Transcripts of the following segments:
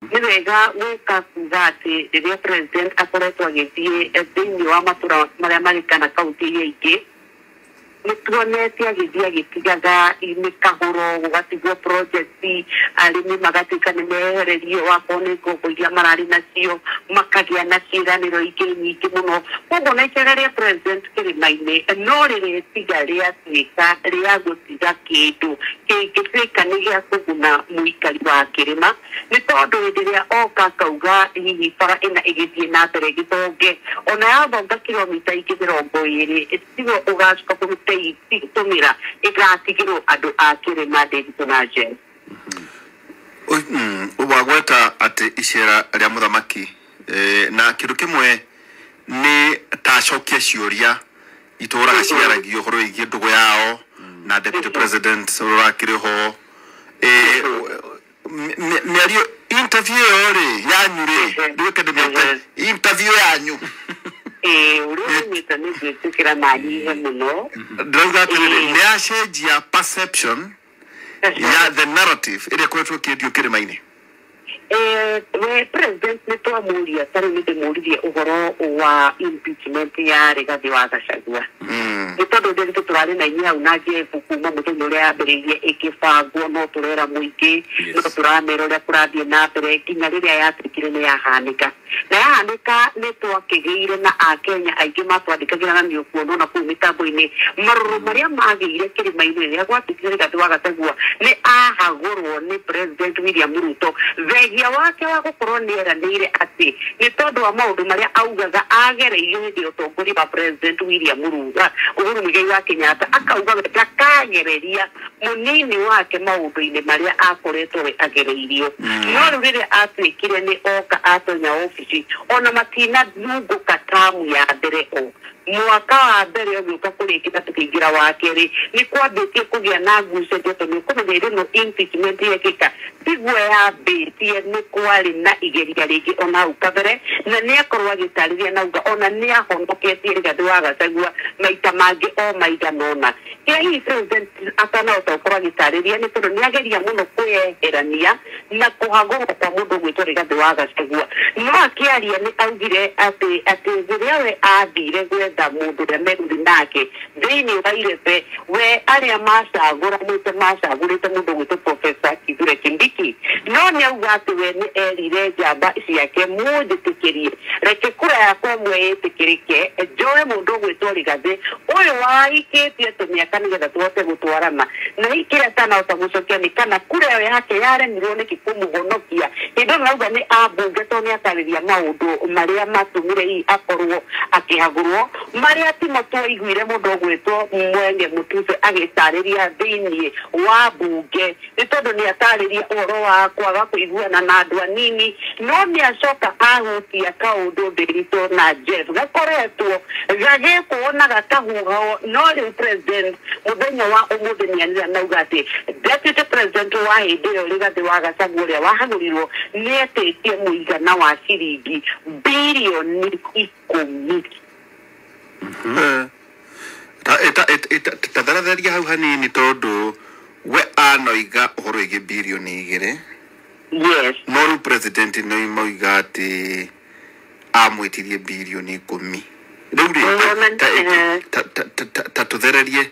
ni wega guka kuga ati riria president akoretwo agithie thiini wa matura maria marikana kaunti ingi nituonete agithie agitigaga imikaguro gugatigwo project arimi magatika ni mehererio wakone ngombo iria marari nacio makagia na ciraniro ingĩ nyingĩ mũno koguo na ikiaga ria president kĩrĩma-inĩ no rĩrĩtiga rĩatuĩka rĩa gũtiga kĩndũ kĩngĩtuĩka nĩ gĩa kũguna mũikari wa kĩrĩma nĩ tondũ hĩndĩ ĩrĩa oka akauga hihi bara ĩna ĩgĩthiĩ na mbere gĩthonge ona yathonga kilomita ingĩ 20 tiguo ũgacoka gũtũmĩra ĩgatigĩrwo andũ a kĩrĩma Nderitu na Jen. Wagweta ati icera rĩa mũthamaki na kĩndũ kĩmwe nĩ tacokia ciũria itũraga ciaragio horo igie ndũgũ yao na deputy president ũrakĩrĩ ho mĩario interview ri yanyu ri ndĩkĩndĩmĩte interview yanyu urĩnyita nĩ gwĩtĩkĩra manyihe mũno ndĩrauga atĩrĩrĩ nĩ acenjia perception ya the narrative ĩrĩa koretwo kĩendio kĩrĩma-inĩ we president nĩ twamũria tarĩ nĩ ndĩmũririe ũhoro wa impeachment ya Rigathi wa Gachagua nĩ tondũ Nderitu tũrarĩ na inya hau na njebu kuma mũthenya ũrĩa yambĩrĩirie ĩkĩbangwo no tũrera mũingĩ no tũramera ũrĩa kũrathiĩ na mbere nginya rĩrĩa yatuĩkire nĩ yahanĩka na yahanĩka nĩ twakĩgĩire na akenya aingĩ matwandĩkagĩra na nĩũkuona na kũu mĩtambo-inĩ marũrũ marĩa magĩire kĩrĩma-inĩ rĩrĩa gwatuĩkire Rigathi wa Gachagua nĩ ahagũrwo nĩ president William Ruto thegia wake wa gũkorwo nĩ eranĩire atĩ nĩ tondũ wa maũndũ marĩa augaga agereirio hĩndĩ ya ũtongoria wa president William Ruto Uhuru Muigai wa Kenyatta akauga ndakagereria mũnini wake maũndũ-inĩ marĩa akoretwo we agereirio no rĩu rĩrĩa atuĩkire nĩ oka atonya ofici ona matina nungũka tamu ya mbere mwaka wa mbere ũgĩũka kũrĩkĩra tũkĩingĩra wa kerĩ nĩ kwambĩtie kũgĩa na ngucanio tondũ nĩũkũmenya ĩno impeachment yekĩka tiguo yambĩtie nĩ kwarĩ na igeria rĩngĩ ona hau kabere na nĩ akorwo agĩtarĩria na uga ona nĩ ahonoketie Rigathi wa Gachagua maita mangĩ o maigana ũna kĩrĩa hihi president atanahota gũkorwo agĩtarĩria nĩ tondũ nĩ ageria mũno kwĩyeherania na kũhagũrwo kwa mũndũ ũgwĩtwo Rigathi wa Gachagua no akĩaria nĩ augire atĩ rĩrĩa we athire gwetha mũndũ ũrĩa meruri nake thĩinĩ wa irebe we arĩa macagũrĩte mũndũ ũgwĩtwo Professor Kithure Kindiki no nĩ auga atĩ we nĩ erire njamba ciake mũnjĩtĩkĩrie reke kura yakwa ĩmwe ĩtĩkĩrĩke njoe mũndũ ũgwĩtwo Rigathi ũyũ wahikĩtie tũmĩaka nĩgetha tũhote gũtwarana na kĩrĩa atanahota gũcokia nĩ kana kura ĩyo yake yaremirwo nĩkĩ kũmũhonokia hĩndĩ ĩyo nauga nĩ ambunge to nĩ atarĩria maũndũ marĩa matũmire hihi akorwo akĩhagũrwo marĩa timo twaiguire mũndũ ũgwĩtwo Mwenge Mũtuse agĩtarĩria thĩinĩ wa mbunge nĩ tondũ nĩ atarĩria ũhoro wa kwaga kũiguana na andũ anini no nĩ acoka ahutia kaũndũ Nderitu na Jeff gakoretwo gagĩkwo na gakahuhwo no rĩu president mũthenya wa ũmũthĩ nĩ anĩrĩa nauga atĩ deputy president wa hĩndĩ ĩyo Rigathi wa Gachagua ũrĩa wahagũrirwo nĩ etĩtie mũigana wa ciringi birioni 10 tatharatheria hau hanini tondũ we anoiga ũhoro ĩgĩ birioni 2 yes no rĩu president nĩ moiga atĩ amwĩtirie birioni 10 rĩu rĩ ta tũthererie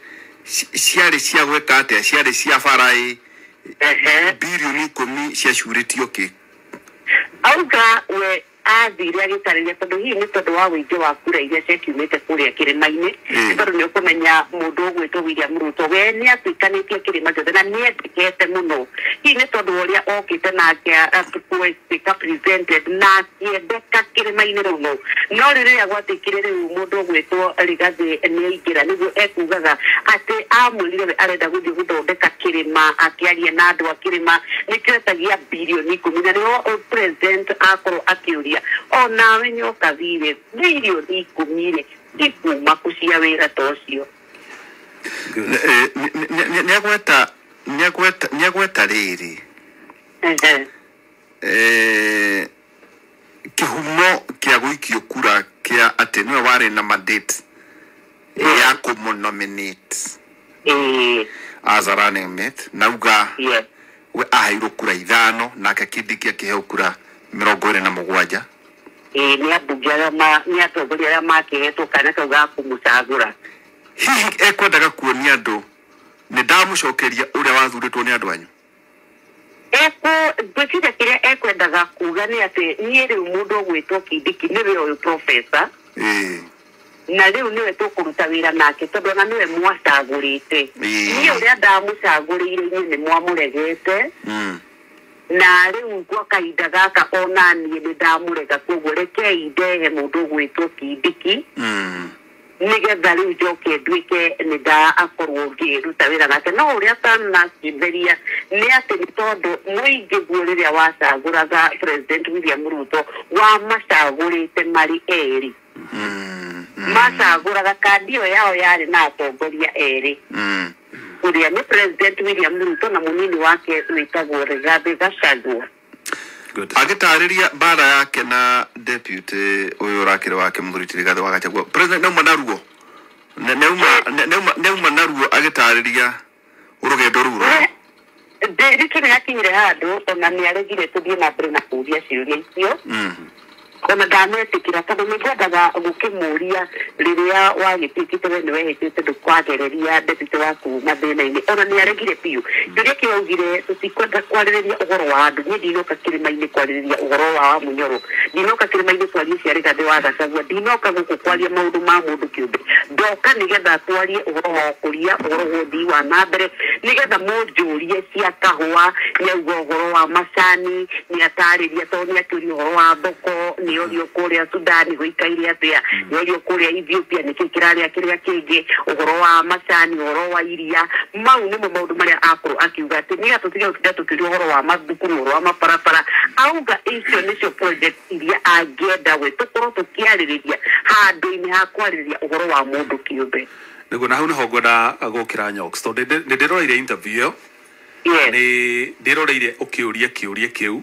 ciarĩ cia gwĩka atĩa ciarĩ cia bara birioni 10 ciacurĩtio kĩ auga we athire agĩtarĩria tondũ hihi nĩ tondũ wa wĩingĩ wa kura iria ciakiumĩte kũrĩa kĩrĩma-inĩ nĩ tondũ nĩ ũkũmenya mũndũ ũgwĩtwo William Ruto we nĩ atuĩkanĩtie kĩrĩma gĩothe na nĩ endekete mũno hihi nĩ tondũ ũrĩa okĩte na akĩtuĩka presented na akĩendeka kĩrĩma-inĩ rĩu no rĩrĩa gwatuĩkire rĩu mũndũ ũgwĩtwo Rigathi nĩ aingĩra nĩguo ekugaga atĩ amwĩrire we arenda gũthiĩ gũthondeka kĩrĩma akĩaria na andũ a kĩrĩma nĩ kĩretagia birioni 10 na nĩo president akorwo akĩũria onawe nyoka thire birioni 10 ikuma kucia wĩra ta ũcio nĩagweta rĩrĩ kĩhumo kĩa gũikio kura kĩa atĩ nĩwe warĩ na mandate ya kũmũnominate as a running mate nauga we aheirwo kura 5 nake Kindiki akiheo kura 27 ni abunge ni atongoria arĩa makĩhetwo kana kau ga kũmũcagũra. Hihi ekwendaga kuonia andũ nĩ ndamũcokeria ũrĩa wathurĩtwo nĩ andũ anyu? Ngwĩciria kĩrĩa ekwendaga kuga nĩ atĩ niĩ rĩu mũndũ ũgwĩtwo Kindiki nĩwe ũyũ professor na rĩu nĩwe tũkũruta wĩra nake tondũ ona nĩwe mwacagũrĩte. Niĩ ũrĩa ndamũcagũrĩire inyuĩ nĩ mwamũregete na rĩu kwa kahinda gaka ona niĩ nĩ ndamũrega, koguo rekei ndehe mũndũ ũgwĩtwo Kindiki nigetha rĩu njoke nduĩke nĩ ndakorwo ngĩruta wĩra nake. No ũrĩa tanakĩmberia nĩ atĩ nĩ tondũ mũingĩ guo rĩrĩa wacagũraga President William Ruto wamacagũrĩte marĩ erĩ, macagũraga kandi ĩyo yao yarĩ na atongoria erĩ, ũrĩa nĩ President William Ruto na mũnini wake wĩtagwo Rigathi Gachagua. Agĩtarĩria mbara yake na deputy ũyũ ũrakĩrĩ wake Mũthuri Rigathi wa Gachagua, President nauma naruo nauma naruo agĩtarĩria ũrũgendo rũu rĩkĩ nĩ hakinyire handũ ona nĩ aregire tũthiĩ na mbere na kũũria ciũria icio ona ndametĩkĩra tondũ nĩ ngwendaga gũkĩmũria rĩrĩa wagĩtuĩkĩte we nĩ wehĩtĩte ndũkwagereria deputy waku mathĩna-inĩ, ona nĩ aregire biũ. Kĩrĩa kĩraugire tũtikwenda kwarĩrĩria ũhoro wa andũ, niĩ ndinoka kĩrĩma-inĩ kwarĩrĩria ũhoro wa Munyoro, ndinoka kĩrĩma-inĩ kwaria cia Rigathi wa Gachagua, ndinoka gũkũ kwaria maũndũ ma mũndũ kĩũmbe, ndoka nĩgetha twarie ũhoro wa ũkũria, ũhoro wa ũthii wa na mbere, nĩgetha mũnjũrie cia kahũa, nĩauga ũhoro wa macani, nĩ atarĩria tondũ nĩ akĩũria ũhoro wa thoko, nĩorio kũrĩa Sudan gũikaire atĩa, nĩorio kũrĩa Ethiopia nĩkĩĩ kĩrarĩa kĩrĩa kĩngĩ, ũhoro wa macani, ũhoro wa iria. Mau nĩmo maũndũ marĩa akorwo akiuga atĩ nĩgetha tũtige gũtinda tũkĩũria ũhoro wa mathukuru, ũhoro wa mabarabara. Auga icio nĩcio project iria angĩenda we tũkorwo tũkĩarĩrĩria handũ-inĩ ha kwarĩrĩria ũhoro wa mũndũ kĩũmbe. Nĩguo na hau nĩho ngwenda gũkĩra Nyox tondũ nĩ ndĩroreire interview ĩyo, nĩ ndĩroreire ũkĩũria kĩũria kĩu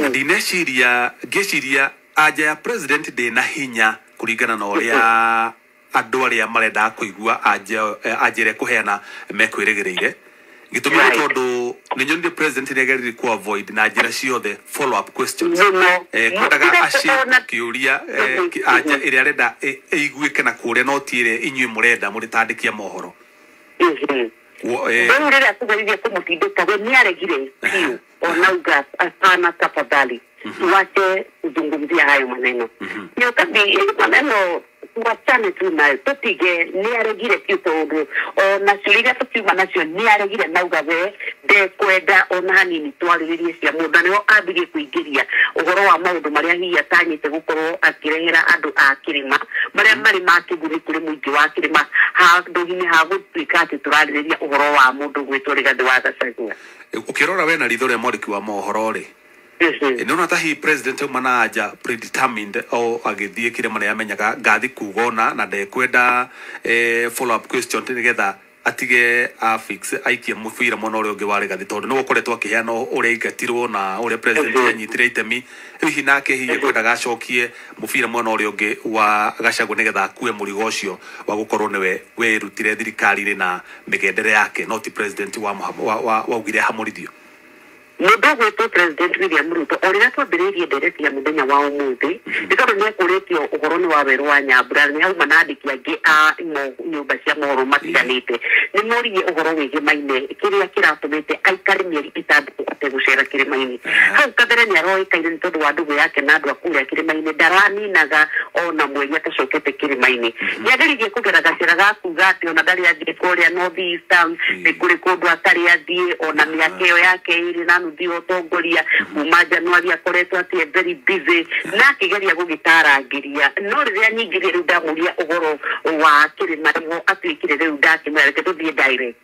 ndineciria ngĩciria anja ya president ndĩna hinya kũringana na ũrĩa andũ arĩa marenda kũigua anja ĩrĩa kũheana mekwĩrĩgĩrĩire. Gĩtũmi nĩ tondũ nĩ nyonire president nĩ agereire ku avoid na njĩra ciothe follow up questions, kwendaga acirie kĩũria anja ĩrĩa arenda ĩiguĩke na kũrĩa no ti ĩrĩa inyuĩ mũrenda mũrĩtandĩkia mohoro. Rĩu rĩrĩa tũgeririe kũmũtindĩka we nĩ aregire biũ, onauga hapana, tafadhali tuache kuzungumzia hayo maneno. Maneno tuachane tu nayo, tũtige. Nĩ aregire biũ tondũ ona ciũria iria tũkiuma nacio nĩ aregire, nauga we ndekwenda ona hanini twarĩrĩrie cia mũndũ, nĩho ambirie kũingĩria ũhoro wa maũndũ marĩa hihi atanyĩte gũkorwo akĩrehera andũ a kĩrĩma marĩa marĩ ma kĩguni kũrĩ mũingĩ wa kĩrĩma, handũ-inĩ ha gũtuĩka atĩ tũrarĩrĩria ũhoro wa mũndũ gwĩtwo Rigathi wa Gachagua. Ũkĩrora we na ritho rĩa mwandĩki wa mohoro-rĩ, nĩona ta hihi president uma na anja predetermined o agĩthiĩ kĩrĩma nĩ amenyaga ngathi kuga ona na ndekwenda follow up question nĩgetha atige afix aikie mũbira mwena ũrĩa ũngĩ wa Rigathi tondũ nĩguo ũkoretwo akĩheana ũrĩa aingatirwo na ũrĩa president anyitire itemi, hihi nake hihi ekwendaga acokie mũbira mwena ũrĩa ũngĩ wa Gachagua nĩgetha akue mũrigo ũcio wa gũkorwo nĩwe werutire thirikari-inĩ na mĩgendere yake, no ti president waugire hamũrithio. Mũndũ gwĩtwo President William Ruto o rĩrĩa twambĩrĩirie ndereti ya mũthenya wa ũmũthĩ nĩ tondũ nĩ ekũrĩtio ũhoro nĩ wa Werũ wa Nyambura, nĩ hauma na andĩki angĩ a nyũmba cia mohoro matiganĩte, nĩ moririe ũhoro wĩgiĩ Maine kĩrĩa kĩratũmĩte aikare mĩeri 6 ategũcera kĩrĩma-inĩ. Hau kabere nĩ aroĩkaine nĩ tondũ wa ndũgũ yake na andũ a kũrĩa kĩrĩma-inĩ, ndaraninaga ona mweri atacokete kĩrĩma-inĩ. Nĩ ageririe kũgera gacĩra ga kuga atĩ ona ndarĩ athiĩ kũrĩa North Eastern, nĩ kũrĩ kũndũ atarĩ athiĩ, ona mĩaka ĩyo yake ĩrĩ na nuthu ũtongoria kuma Januari akoretwo atĩ very busy na akĩgeria gũgĩtarangĩria, no rĩrĩa nyingĩ rĩu ndamũria ũhoro wa kĩrĩma nĩguo atuĩkire rĩu ndakĩmwĩra reke tũthiĩ direct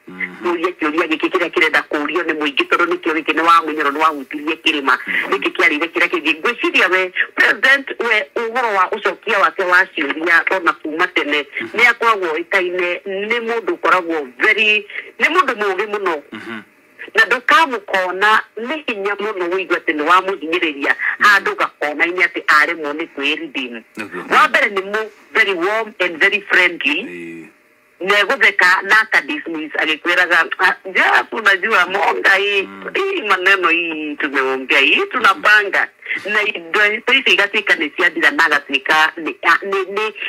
tũrie kĩũria gĩkĩ kĩrĩa kĩrenda kũũrio nĩ mũingĩ tondũ nĩkĩo gĩkĩ nĩ wa Munyoro nĩ wahutirie kĩrĩma gĩkĩ kĩarĩire kĩrĩa kĩngĩ. Ngwĩciria we president we ũhoro wa ũcokia wake wa ciũria ona kuma tene nĩ akoragwo oĩkaine nĩ mũndũ ũkoragwo nĩ mũndũ mũũgĩ mũno na ndũkamũkona nĩ hinya mũno wĩigua atĩ nĩ wamũhinyĩrĩria handũ gakona-inĩ atĩ aremwo nĩ kwĩredeem. Wa mbere nĩ very warm and very friendly, negutheka na akadismiss agikwiraga unajua monga hii maneno hii tumeongea hii tunapanga na indo igatika ni ciathira na agatika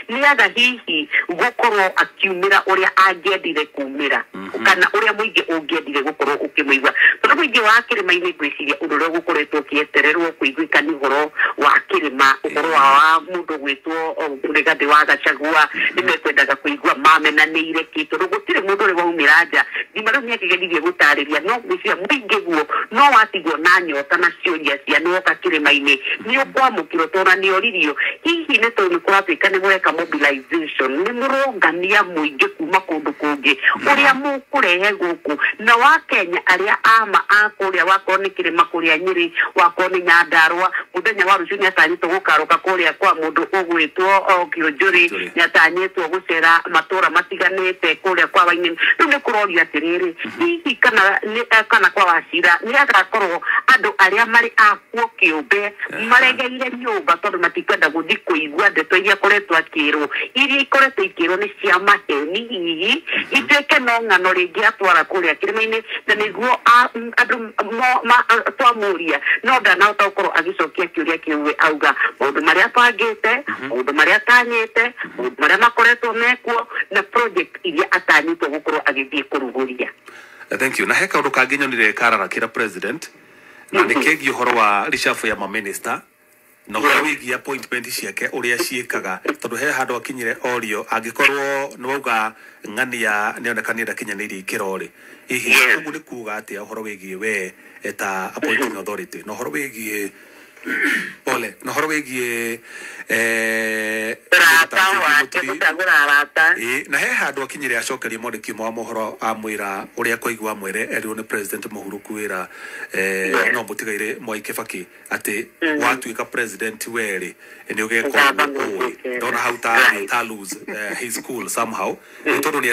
ni aga hihi gukorwo akiumira uria angiendire kumira kana uria muingi ungiendire gukorwo ukimwigua tondu muingi wa kirima-ini gwiciria undu uria gukoretwo ukietererwo kuiguikani uhoro wa kirima uhoro wa mundu gwitwo Rigathi wa Gachagua nimekwendaga kuigua mamenanire kitu gutire mundu uri waumira nja nimaro niakigeririe gutariria no gwiciria muingi guo no watigwo na nyota na ciuria cia nuoka kirima-ini ni ukwamukirwo tora ni oririo hihi ni tondu kuratuika ni gweka mobilization ni murongania muingi kuma kundu kungi uria mukurehe guku na wa Kenya aria ama akuria wako ni kirima kuria Nyeri wako ni Nyandarua muthenya wa ruciu ni atanyitwo gukaruka kuria kwa mundu ugwitwo Kionjuri ni atanyitwo gucera matura matiganite kuria kwa Waini riu ni kuroria atiriri hihi kana kwa Wachira ni agakorwo andu aria mari akuo kiumbe maregeire nyumba tondu matikwenda guthi kuigua ndeto iria koretwo akirwo iria ikoretwo ikirwo ni cia maheni hihi itweke no ng'ano ringi atwara kuria kirima-ini na niguo andu twamuria no ndanahota gukorwo agicokia kiuria kiu auga maundu maria apangite maundu maria atanyite maundu maria makoretwo mekuo na project iria atanyitwo gukorwo agithii kuruguria. Thank you. Na he kaundu kangi nyonire kararakira president na nikegi uhoro wa reshuffle ya minister no wigi appointment ciake uria ciikaga tondu he handu akinyire orio angikorwo ni wauga ng'ania nionekanira kinyaniri kirori hihi ugu ni kuga atia uhoro wigi we eta appointing authority no uhoro wigi no uhoro wigi na he handu akinyire acokerie mwandiki wa mohoro amwira uria koigwa mwere erirwo ni president Mũhuru kwira no mutigaire Mwai Kibaki ati watuika president weri ni ugekwa ndona how ta lose his cool somehow tondu ni